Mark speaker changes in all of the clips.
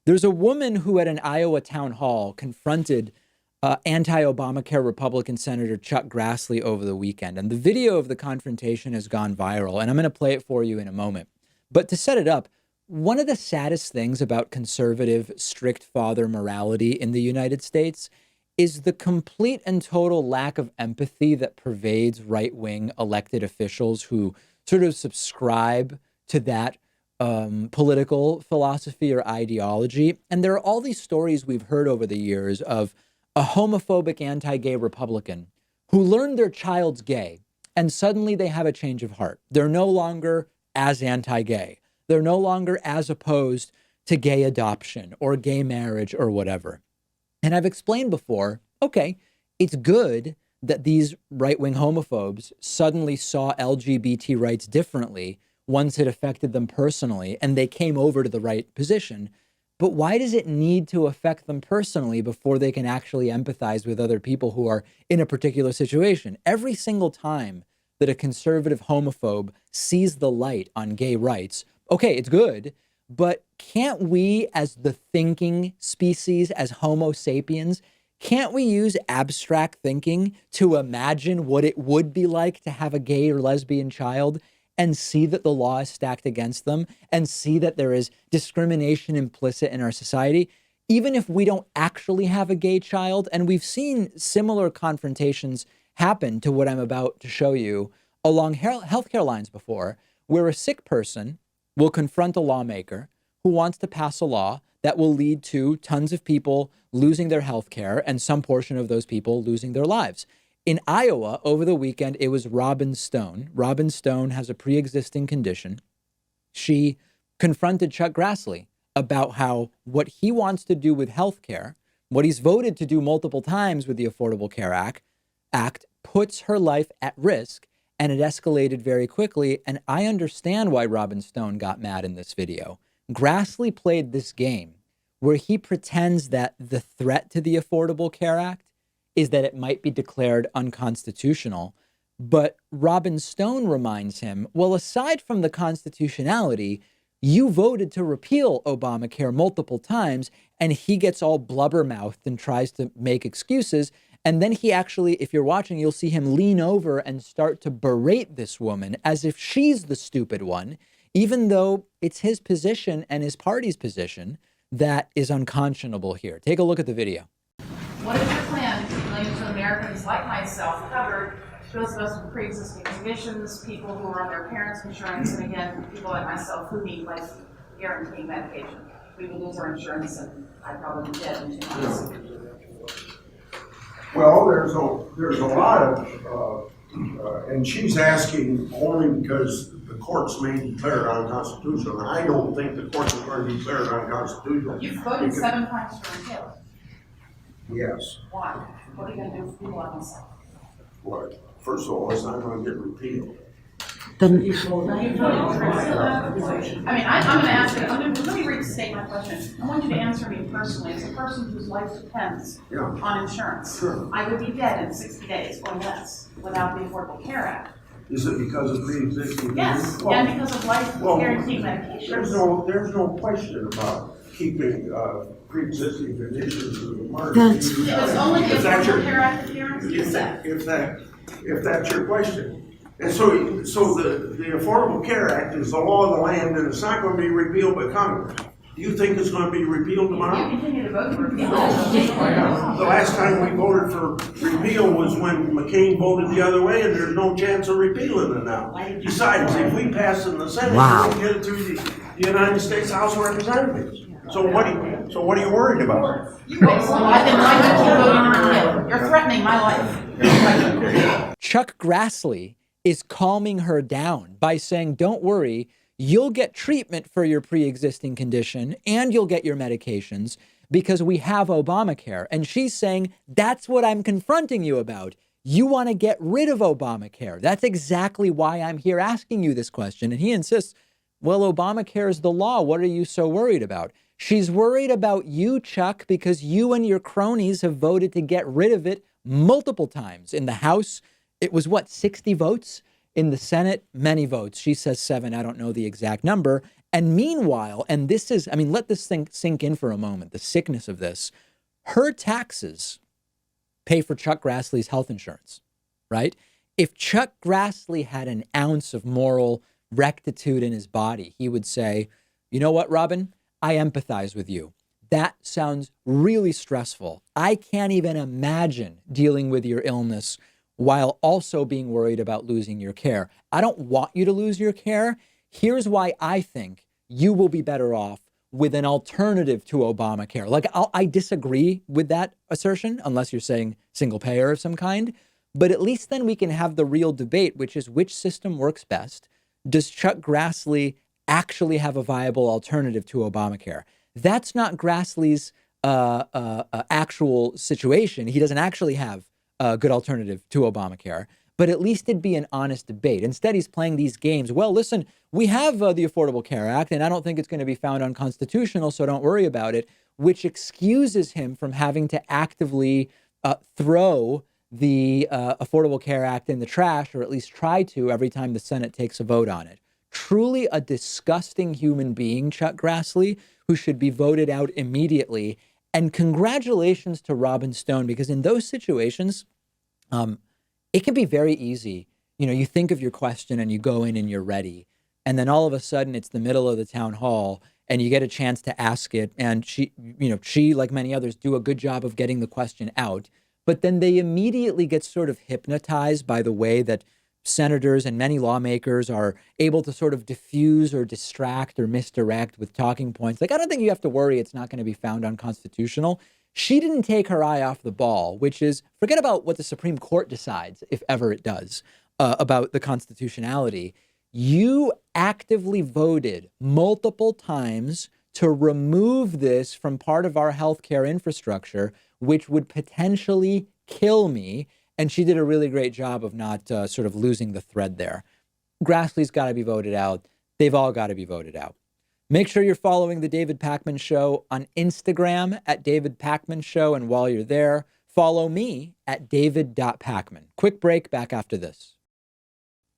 Speaker 1: There's a woman who at an Iowa town hall confronted anti-Obamacare Republican Senator Chuck Grassley over the weekend. And the video of the confrontation has gone viral, and I'm going to play it for you in a moment. But to set it up, one of the saddest things about conservative, strict father morality in the United States is the complete and total lack of empathy that pervades right-wing elected officials who sort of subscribe to that political philosophy or ideology. And there are all these stories we've heard over the years of a homophobic anti-gay Republican who learned their child's gay and suddenly they have a change of heart. They're no longer as anti-gay. They're no longer as opposed to gay adoption or gay marriage or whatever. And I've explained before, okay, it's good that these right-wing homophobes suddenly saw LGBT rights differently once it affected them personally and they came over to the right position. But why does it need to affect them personally before they can actually empathize with other people who are in a particular situation? Every single time that a conservative homophobe sees the light on gay rights, okay, it's good, but can't we as the thinking species, as Homo sapiens, can't we use abstract thinking to imagine what it would be like to have a gay or lesbian child and see that the law is stacked against them and see that there is discrimination implicit in our society, even if we don't actually have a gay child? And we've seen similar confrontations happen to what I'm about to show you along healthcare lines before, where a sick person will confront a lawmaker who wants to pass a law that will lead to tons of people losing their health care and some portion of those people losing their lives. In Iowa, over the weekend, it was Robin Stone. Robin Stone has a pre-existing condition. She confronted Chuck Grassley about how what he wants to do with health care, what he's voted to do multiple times with the Affordable Care Act puts her life at risk, and it escalated very quickly. And I understand why Robin Stone got mad in this video. Grassley played this game where he pretends that the threat to the Affordable Care Act is that it might be declared unconstitutional. But Robin Stone reminds him, well, aside from the constitutionality, you voted to repeal Obamacare multiple times, and he gets all blubber-mouthed and tries to make excuses. And then he actually, if you're watching, you'll see him lean over and start to berate this woman as if she's the stupid one, even though it's his position and his party's position that is unconscionable here. Take a look at the video.
Speaker 2: What is your plan to millions of Americans like myself covered, those of us with pre-existing conditions, people who are on their parents' insurance, and again, people like myself who need life guaranteeing medication? We will lose our insurance and I'd probably be dead in 2 months.
Speaker 3: Well, there's a lot of, and she's asking only because the courts may declare it unconstitutional. And I don't think the courts are going to declare it unconstitutional.
Speaker 2: You've voted 7 times to repeal it.
Speaker 3: Yes.
Speaker 2: Why? What are you going to do for people like myself?
Speaker 3: What? First of all, it's not going to get repealed.
Speaker 2: I mean, I'm going to ask you, let me restate my question. I want you to answer me personally. As a person whose life depends on insurance,
Speaker 3: Sure.
Speaker 2: I would be dead in 60 days or less without the Affordable Care Act.
Speaker 3: Is it because of pre-existing?
Speaker 2: Yes,
Speaker 3: Well,
Speaker 2: and because of life guaranteeing medications.
Speaker 3: There's no question about keeping pre-existing conditions as a mark.
Speaker 2: It's only the Affordable Care Act adherence is that.
Speaker 3: If that's your question. And so the Affordable Care Act is the law of the land, and it's not going to be repealed by Congress. Do you think it's going to be repealed tomorrow?
Speaker 2: You continue to vote for repeal.
Speaker 3: The last time we voted for repeal was when McCain voted the other way, and there's no chance of repealing it now. Besides, if we pass it in the Senate, we'll get it through the United States House of Representatives. So what are you worried about?
Speaker 2: I've been right to keep voting to repeal. You're threatening my life.
Speaker 1: Chuck Grassley is calming her down by saying, don't worry, you'll get treatment for your pre-existing condition and you'll get your medications because we have Obamacare. And she's saying, that's what I'm confronting you about. You want to get rid of Obamacare. That's exactly why I'm here asking you this question. And he insists, well, Obamacare is the law. What are you so worried about? She's worried about you, Chuck, because you and your cronies have voted to get rid of it multiple times. In the House, it was 60 votes? In the Senate, many votes. She says 7. I don't know the exact number. And meanwhile, and this is, I mean, let this thing sink in for a moment, the sickness of this. Her taxes pay for Chuck Grassley's health insurance, right? If Chuck Grassley had an ounce of moral rectitude in his body, he would say, you know what, Robin? I empathize with you. That sounds really stressful. I can't even imagine dealing with your illness while also being worried about losing your care. I don't want you to lose your care. Here's why I think you will be better off with an alternative to Obamacare. Like, I disagree with that assertion, unless you're saying single payer of some kind. But at least then we can have the real debate, which is which system works best. Does Chuck Grassley actually have a viable alternative to Obamacare? That's not Grassley's actual situation. He doesn't actually have a good alternative to Obamacare, but at least it'd be an honest debate. Instead, he's playing these games. Well, listen, we have the Affordable Care Act, and I don't think it's going to be found unconstitutional, so don't worry about it, which excuses him from having to actively throw the Affordable Care Act in the trash, or at least try to every time the Senate takes a vote on it. Truly a disgusting human being, Chuck Grassley, who should be voted out immediately. And congratulations to Robin Stone, because in those situations, it can be very easy. You know, you think of your question and you go in and you're ready. And then all of a sudden it's the middle of the town hall and you get a chance to ask it. And she, like many others, do a good job of getting the question out. But then they immediately get sort of hypnotized by the way that senators and many lawmakers are able to sort of diffuse or distract or misdirect with talking points. Like, I don't think you have to worry it's not going to be found unconstitutional. She didn't take her eye off the ball, which is forget about what the Supreme Court decides, if ever it does, about the constitutionality. You actively voted multiple times to remove this from part of our healthcare infrastructure, which would potentially kill me. And she did a really great job of not sort of losing the thread there. Grassley's got to be voted out. They've all got to be voted out. Make sure you're following The David Pakman Show on Instagram at David Pakman Show. And while you're there, follow me at david.pakman. Quick break, back after this.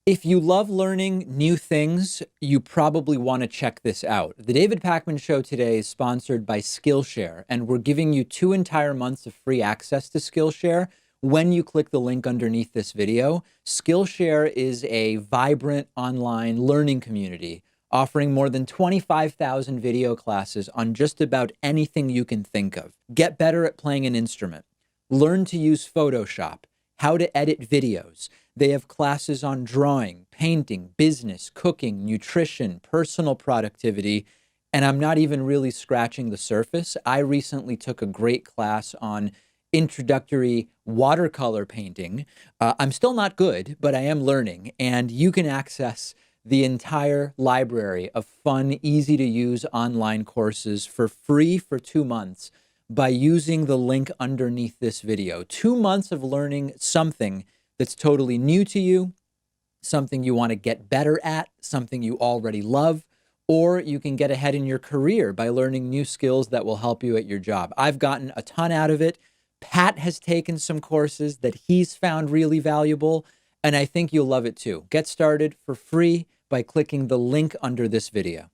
Speaker 1: If you love learning new things, you probably want to check this out. The David Pakman Show today is sponsored by Skillshare, and we're giving you 2 entire months of free access to Skillshare when you click the link underneath this video. Skillshare is a vibrant online learning community offering more than 25,000 video classes on just about anything you can think of. Get better at playing an instrument. Learn to use Photoshop. How to edit videos. They have classes on drawing, painting, business, cooking, nutrition, personal productivity, and I'm not even really scratching the surface. I recently took a great class on introductory watercolor painting. I'm still not good, but I am learning, and you can access the entire library of fun, easy to use online courses for free for 2 months by using the link underneath this video. 2 months of learning something that's totally new to you, something you want to get better at, something you already love, or you can get ahead in your career by learning new skills that will help you at your job. I've gotten a ton out of it. Pat has taken some courses that he's found really valuable, and I think you'll love it too. Get started for free by clicking the link under this video.